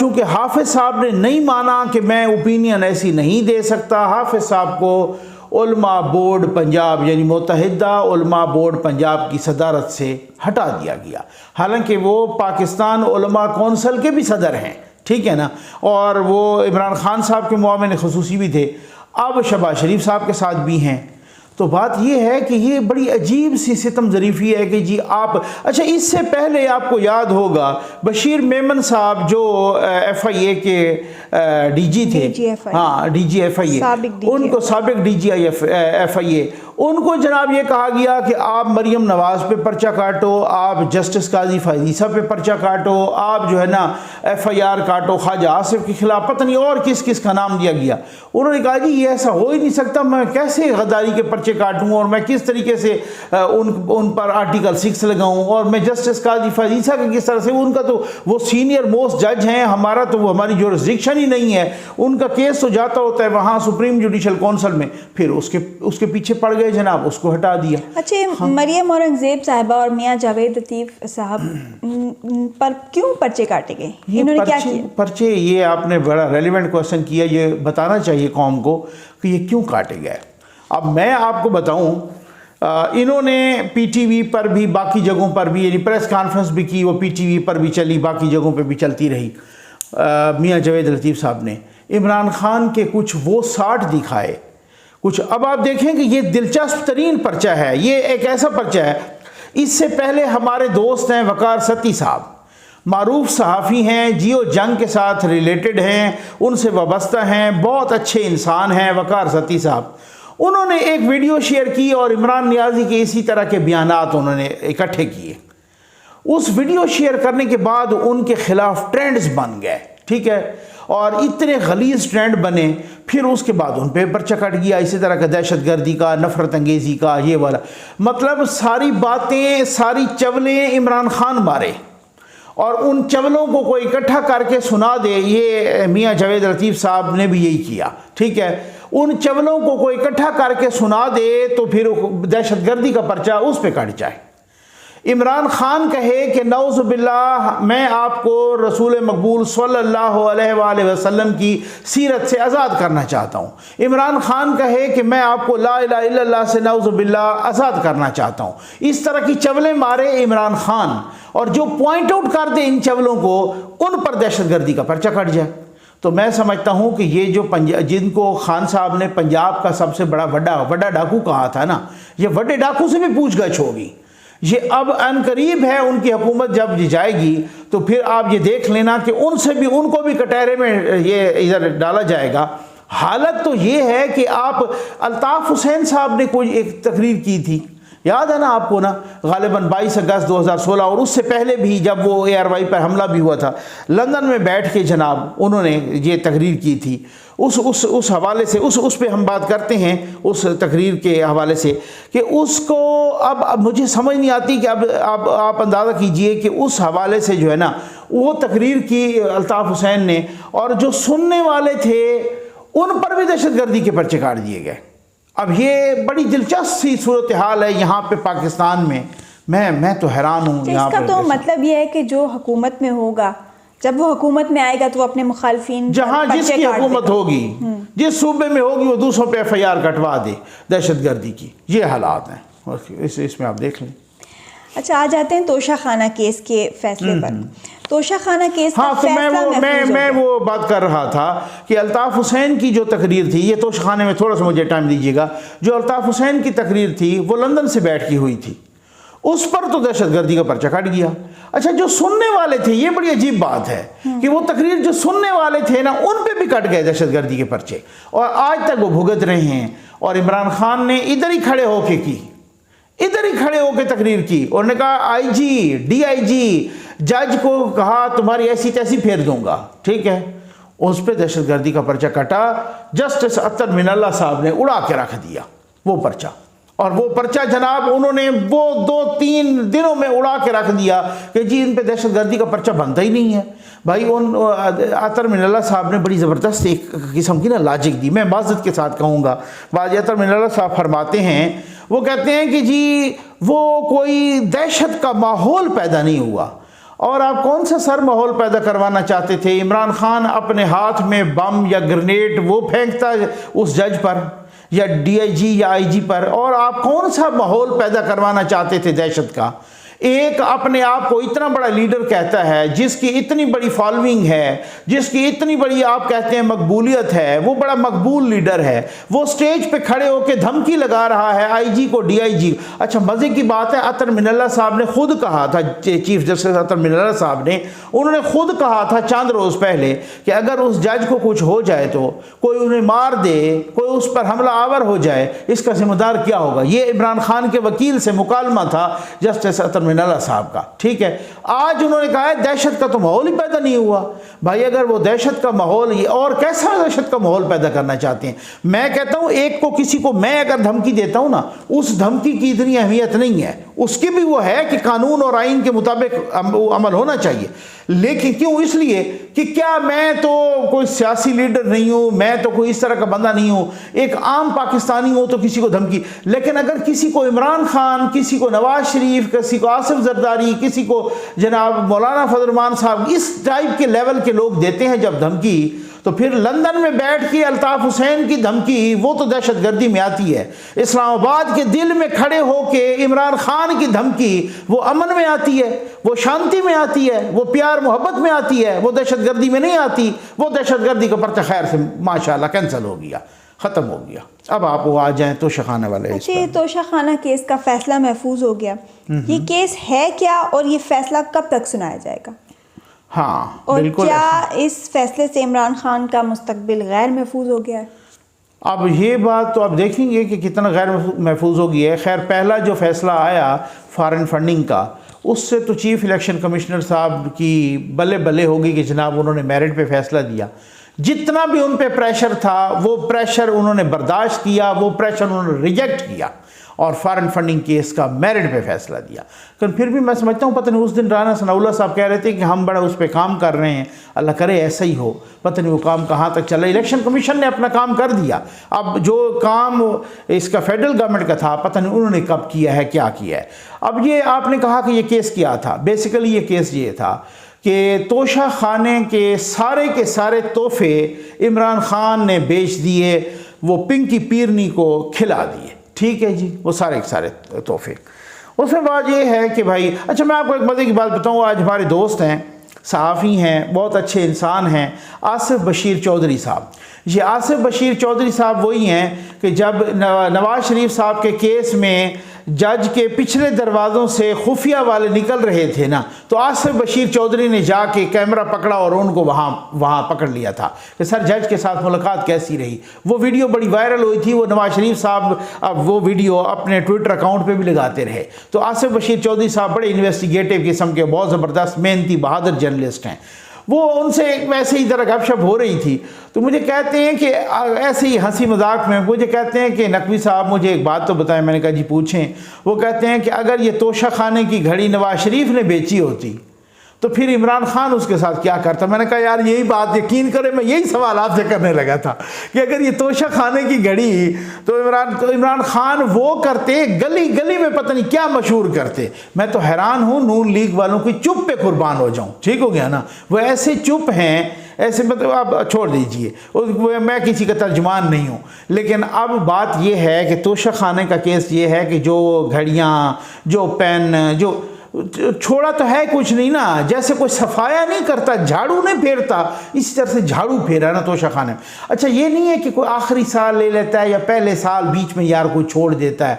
چونکہ حافظ صاحب نے نہیں مانا کہ میں اوپینین ایسی نہیں دے سکتا، حافظ صاحب کو علماء بورڈ پنجاب یعنی متحدہ علماء بورڈ پنجاب کی صدارت سے ہٹا دیا گیا، حالانکہ وہ پاکستان علماء کونسل کے بھی صدر ہیں، ٹھیک ہے نا، اور وہ عمران خان صاحب کے معاون خصوصی بھی تھے، اب شہباز شریف صاحب کے ساتھ بھی ہیں۔ تو بات یہ ہے کہ یہ بڑی عجیب سی ستم ظریفی ہے کہ جی آپ، اچھا اس سے پہلے آپ کو یاد ہوگا بشیر میمن صاحب جو ایف آئی اے کے ڈی جی تھے، ہاں ڈی جی ایف آئی اے، ان کو سابق ڈی جی ایف آئی اے، ان کو جناب یہ کہا گیا کہ آپ مریم نواز پہ پرچہ کاٹو، آپ جسٹس قاضی فائزہ پہ پرچہ کاٹو، آپ جو ہے نا ایف آئی آر کاٹو خواجہ آصف کے خلاف، پتہ نہیں اور کس کس کا نام دیا گیا۔ انہوں نے کہا جی یہ ایسا ہو ہی نہیں سکتا، میں کیسے غداری کے پرچے کاٹوں اور میں کس طریقے سے ان پر آرٹیکل 6 لگاؤں، اور میں جسٹس قاضی فائزہ کے کس طرح سے، ان کا تو وہ سینئر موسٹ جج ہیں، ہمارا تو وہ ہماری جورسڈکشن ہی نہیں ہے، ان کا کیس تو جاتا ہوتا ہے وہاں سپریم جوڈیشل کونسل میں، پھر اس کے پیچھے پڑ گئے جناب، اس کو ہٹا دیا۔ اچھا مریم اورنگزیب صاحبہ اور میاں جاوید لطیف صاحب پر کیوں پرچے کاٹے گئے؟ انہوں نے کیا کیا؟ پرچے، یہ آپ نے بڑا ریلیونٹ کوسچن کیا، یہ بتانا چاہیے قوم کو کہ یہ کیوں کاٹے گئے۔ اب میں آپ کو بتاؤں، انہوں نے پی ٹی وی پر بھی باقی جگہوں پر بھی یعنی پریس کانفرنس بھی کی، وہ پی ٹی وی پر بھی چلی، باقی جگہوں پہ بھی چلتی رہی، میاں جاوید لطیف صاحب نے عمران خان کے کچھ وہ 60 دکھائے کچھ۔ اب آپ دیکھیں کہ یہ دلچسپ ترین پرچہ ہے، یہ ایک ایسا پرچہ ہے، اس سے پہلے ہمارے دوست ہیں وقار ستی صاحب، معروف صحافی ہیں، جیو جنگ کے ساتھ ریلیٹڈ ہیں، ان سے وابستہ ہیں، بہت اچھے انسان ہیں وقار ستی صاحب، انہوں نے ایک ویڈیو شیئر کی اور عمران نیازی کے اسی طرح کے بیانات انہوں نے اکٹھے کیے۔ اس ویڈیو شیئر کرنے کے بعد ان کے خلاف ٹرینڈز بن گئے، ٹھیک ہے، اور اتنے غلیظ ٹرینڈ بنے، پھر اس کے بعد ان پہ پرچہ کٹ گیا، اسی طرح کا دہشت گردی کا، نفرت انگیزی کا، یہ والا، مطلب ساری باتیں، ساری چولیں عمران خان مارے، اور ان چولوں کو کوئی اکٹھا کر کے سنا دے، یہ میاں جاوید لطیف صاحب نے بھی یہی کیا، ٹھیک ہے، ان چولوں کو کوئی اکٹھا کر کے سنا دے تو پھر دہشت گردی کا پرچہ اس پہ کٹ جائے۔ عمران خان کہے کہ نعوذ باللہ میں آپ کو رسول مقبول صلی اللہ علیہ وآلہ وسلم کی سیرت سے آزاد کرنا چاہتا ہوں، عمران خان کہے کہ میں آپ کو لا الہ الا اللہ سے نعوذ باللہ آزاد کرنا چاہتا ہوں، اس طرح کی چولیں مارے عمران خان، اور جو پوائنٹ آؤٹ کر دے ان چولوں کو ان پر دہشت گردی کا پرچہ کٹ جائے۔ تو میں سمجھتا ہوں کہ یہ جو جن کو خان صاحب نے پنجاب کا سب سے بڑا وڈا ڈاکو کہا تھا نا، یہ وڈے ڈاکو سے بھی پوچھ گچھ ہوگی، یہ اب ان قریب ہے، ان کی حکومت جب جائے گی تو پھر آپ یہ دیکھ لینا کہ ان کو بھی کٹہرے میں یہ ادھر ڈالا جائے گا۔ حالت تو یہ ہے کہ آپ الطاف حسین صاحب نے کوئی ایک تقریر کی تھی، یاد ہے نا آپ کو نا، غالباً 22 اگست 2016، اور اس سے پہلے بھی جب وہ اے آر وائی پر حملہ بھی ہوا تھا، لندن میں بیٹھ کے جناب انہوں نے یہ تقریر کی تھی۔ اس حوالے سے اس پہ ہم بات کرتے ہیں، اس تقریر کے حوالے سے، کہ اس کو اب مجھے سمجھ نہیں آتی کہ اب آپ اندازہ کیجئے کہ اس حوالے سے جو ہے نا وہ تقریر کی الطاف حسین نے، اور جو سننے والے تھے ان پر بھی دہشت گردی کے پرچے کاٹ دیے گئے۔ اب یہ بڑی دلچسپ سی صورتحال ہے یہاں پہ پاکستان میں، میں تو حیران ہوں۔ اس کا تو مطلب یہ ہے کہ جو حکومت میں ہوگا، جب وہ حکومت میں آئے گا تو وہ اپنے مخالفین جہاں جس کی حکومت ہوگی، جس صوبے میں ہوگی، وہ دوسروں پہ ایف آئی آر کٹوا دے دہشت گردی کی، یہ حالات ہیں، اس میں آپ دیکھ لیں۔ اچھا، آ جاتے ہیں توشہ خانہ کیس کے فیصلے پر۔ توشہ خانہ کیس کا ہاں، تو میں وہ بات کر رہا تھا کہ الطاف حسین کی جو تقریر تھی، یہ توشہ خانے میں تھوڑا سا مجھے ٹائم دیجیے گا، جو الطاف حسین کی تقریر تھی وہ لندن سے بیٹھ کی ہوئی تھی، اس پر تو دہشت گردی کا پرچہ کٹ گیا۔ اچھا، جو سننے والے تھے، یہ بڑی عجیب بات ہے کہ وہ تقریر جو سننے والے تھے نا، ان پہ بھی کٹ گئے دہشت گردی کے پرچے، اور آج تک وہ بھگت رہے ہیں۔ اور عمران خان نے ادھر ہی کھڑے ہو کے تقریر کی، اور نے کہا آئی جی، ڈی آئی جی، جج کو کہا تمہاری ایسی تیسی پھیر دوں گا، ٹھیک ہے، اس پہ دہشت گردی کا پرچہ کٹا، جسٹس اطہر من اللہ صاحب نے اڑا کے رکھ دیا وہ پرچہ، اور وہ پرچہ جناب انہوں نے وہ 2-3 دنوں میں اڑا کے رکھ دیا کہ جی ان پہ دہشت گردی کا پرچہ بنتا ہی نہیں ہے۔ بھائی ان اطہر من اللہ صاحب نے بڑی زبردست ایک قسم کی نا لاجک دی، میں معذرت کے ساتھ کہوں گا، بعض اطہر من اللہ صاحب فرماتے ہیں، وہ کہتے ہیں کہ جی وہ کوئی دہشت کا ماحول پیدا نہیں ہوا، اور آپ کون سا سر ماحول پیدا کروانا چاہتے تھے؟ عمران خان اپنے ہاتھ میں بم یا گرنیڈ وہ پھینکتا اس جج پر یا ڈی آئی جی یا آئی جی پر، اور آپ کون سا ماحول پیدا کروانا چاہتے تھے دہشت کا؟ ایک اپنے آپ کو اتنا بڑا لیڈر کہتا ہے، جس کی اتنی بڑی فالوئنگ ہے، جس کی اتنی بڑی آپ کہتے ہیں مقبولیت ہے، وہ بڑا مقبول لیڈر ہے، وہ سٹیج پہ کھڑے ہو کے دھمکی لگا رہا ہے آئی جی کو، ڈی آئی جی۔ اچھا مزے کی بات ہے، عطر من اللہ صاحب نے خود کہا تھا، چیف جسٹس عطر من اللہ صاحب نے، انہوں نے خود کہا تھا چند روز پہلے کہ اگر اس جج کو کچھ ہو جائے تو کوئی انہیں مار دے، کوئی اس پر حملہ آور ہو جائے، اس کا ذمہ دار کیا ہوگا؟ یہ عمران خان کے وکیل سے مکالمہ تھا جسٹس عطر من اللہ صاحب کا، ٹھیک ہے۔ آج انہوں نے کہا ہے دہشت کا تو ماحول ہی پیدا نہیں ہوا۔ بھائی اگر وہ دہشت کا ماحول، اور کیسا دہشت کا ماحول پیدا کرنا چاہتے ہیں؟ میں کہتا ہوں ایک کو، کسی کو میں اگر دھمکی دیتا ہوں نا، اس دھمکی کی اتنی اہمیت نہیں ہے، اس کی بھی وہ ہے کہ قانون اور آئین کے مطابق عمل ہونا چاہیے، لیکن کیوں؟ اس لیے کہ کیا میں تو کوئی سیاسی لیڈر نہیں ہوں، میں تو کوئی اس طرح کا بندہ نہیں ہوں، ایک عام پاکستانی ہوں تو کسی کو دھمکی، لیکن اگر کسی کو عمران خان، کسی کو نواز شریف، کسی کو آصف زرداری، کسی کو جناب مولانا فضل الرحمان صاحب، اس ٹائپ کے لیول کے لوگ دیتے ہیں جب دھمکی، تو پھر لندن میں بیٹھ کے الطاف حسین کی دھمکی وہ تو دہشت گردی میں آتی ہے، اسلام آباد کے دل میں کھڑے ہو کے عمران خان کی دھمکی وہ امن میں آتی ہے، وہ شانتی میں آتی ہے، وہ پیار محبت میں آتی ہے، وہ دہشت گردی میں نہیں آتی۔ وہ دہشت گردی کا پرچہ خیر سے ماشاءاللہ کینسل ہو گیا، ختم ہو گیا۔ اب آپ وہ آ جائیں توشہ خانہ والے۔ اچھا یہ توشہ خانہ کیس کا فیصلہ محفوظ ہو گیا، یہ کیس ہے کیا اور یہ فیصلہ کب تک سنایا جائے گا؟ ہاں اور بالکل، کیا اس فیصلے سے عمران خان کا مستقبل غیر محفوظ ہو گیا ہے؟ اب یہ بات تو آپ دیکھیں گے کہ کتنا غیر محفوظ ہو گیا ہے۔ خیر پہلا جو فیصلہ آیا فارن فنڈنگ کا، اس سے تو چیف الیکشن کمشنر صاحب کی بلے بلے ہوگی کہ جناب انہوں نے میرٹ پہ فیصلہ دیا۔ جتنا بھی ان پہ پریشر تھا وہ پریشر انہوں نے برداشت کیا، وہ پریشر انہوں نے ریجیکٹ کیا اور فارن فنڈنگ کیس کا میرٹ پہ فیصلہ دیا۔ لیکن پھر بھی میں سمجھتا ہوں پتہ نہیں اس دن رانا ثناء اللہ صاحب کہہ رہے تھے کہ ہم بڑا اس پہ کام کر رہے ہیں، اللہ کرے ایسا ہی ہو، پتہ نہیں وہ کام کہاں تک چلا۔ الیکشن کمیشن نے اپنا کام کر دیا، اب جو کام اس کا فیڈرل گورنمنٹ کا تھا پتہ نہیں انہوں نے کب کیا ہے، کیا کیا ہے۔ اب یہ آپ نے کہا کہ یہ کیس کیا تھا، بیسیکلی یہ کیس یہ تھا کہ توشہ خانے کے سارے تحفے عمران خان نے بیچ دیے، وہ پنکی پیرنی کو کھلا دیے، ٹھیک ہے جی، وہ سارے تحفے۔ اس میں بات یہ ہے کہ بھائی، اچھا میں آپ کو ایک مزے کی بات بتاؤں، آج ہمارے دوست ہیں، صحافی ہیں، بہت اچھے انسان ہیں، آصف بشیر چودھری صاحب۔ یہ آصف بشیر چودھری صاحب وہی ہیں کہ جب نواز شریف صاحب کے کیس میں جج کے پچھلے دروازوں سے خفیہ والے نکل رہے تھے نا، تو آصف بشیر چودھری نے جا کے کیمرہ پکڑا اور ان کو وہاں پکڑ لیا تھا کہ سر جج کے ساتھ ملاقات کیسی رہی۔ وہ ویڈیو بڑی وائرل ہوئی تھی، وہ نواز شریف صاحب اب وہ ویڈیو اپنے ٹویٹر اکاؤنٹ پہ بھی لگاتے رہے۔ تو آصف بشیر چودھری صاحب بڑے انویسٹیگیٹو قسم کے بہت زبردست محنتی بہادر جرنلسٹ ہیں، وہ ان سے ویسے ہی طرح گپ شپ ہو رہی تھی، تو مجھے کہتے ہیں کہ ایسے ہی ہنسی مذاق میں مجھے کہتے ہیں کہ نقوی صاحب مجھے ایک بات تو بتائیں۔ میں نے کہا جی پوچھیں۔ وہ کہتے ہیں کہ اگر یہ توشہ خانے کی گھڑی نواز شریف نے بیچی ہوتی تو پھر عمران خان اس کے ساتھ کیا کرتا؟ میں نے کہا یار یہی بات یقین کرے میں یہی سوال آپ سے کرنے لگا تھا کہ اگر یہ توشہ خانے کی گھڑی تو عمران خان وہ کرتے، گلی گلی میں پتہ نہیں کیا مشہور کرتے۔ میں تو حیران ہوں، نون لیگ والوں کی چپ پہ قربان ہو جاؤں، ٹھیک ہو گیا نا، وہ ایسے چپ ہیں، ایسے مطلب آپ چھوڑ دیجئے، میں کسی کا ترجمان نہیں ہوں۔ لیکن اب بات یہ ہے کہ توشہ خانے کا کیس یہ ہے کہ جو گھڑیاں، جو پین، جو چھوڑا تو ہے کچھ نہیں نا، جیسے کوئی صفایا نہیں کرتا، جھاڑو نہیں پھیرتا، اسی طرح سے جھاڑو پھیرا نا توشہ خانے میں۔ اچھا یہ نہیں ہے کہ کوئی آخری سال لے لیتا ہے یا پہلے سال بیچ میں یار کوئی چھوڑ دیتا ہے۔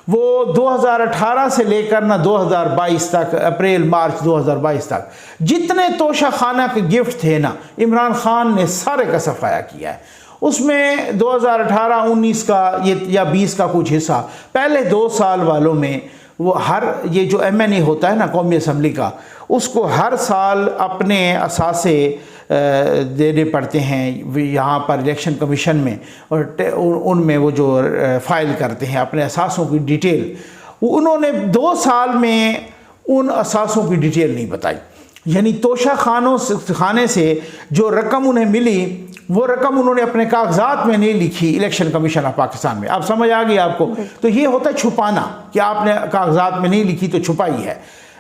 وہ 2018 سے لے کر نا 2022 تک، اپریل مارچ 2022 تک جتنے توشہ خانہ کے گفٹ تھے نا، عمران خان نے سارے کا صفایا کیا ہے۔ اس میں 2018 19 کا یا 20 کا کچھ حصہ، پہلے 2 سال والوں میں وہ ہر یہ جو ایم این اے ہوتا ہے نا قومی اسمبلی کا، اس کو ہر سال اپنے اثاثے دینے پڑتے ہیں یہاں پر الیکشن کمیشن میں، اور ان میں وہ جو فائل کرتے ہیں اپنے اثاثوں کی ڈیٹیل، انہوں نے 2 سال میں ان اثاثوں کی ڈیٹیل نہیں بتائی۔ یعنی توشہ خانے سے جو رقم انہیں ملی وہ رقم انہوں نے اپنے کاغذات میں نہیں لکھی الیکشن کمیشن آف پاکستان میں۔ اب سمجھ آ گئی آپ کو؟ تو یہ ہوتا ہے چھپانا کہ آپ نے کاغذات میں نہیں لکھی تو چھپائی ہے۔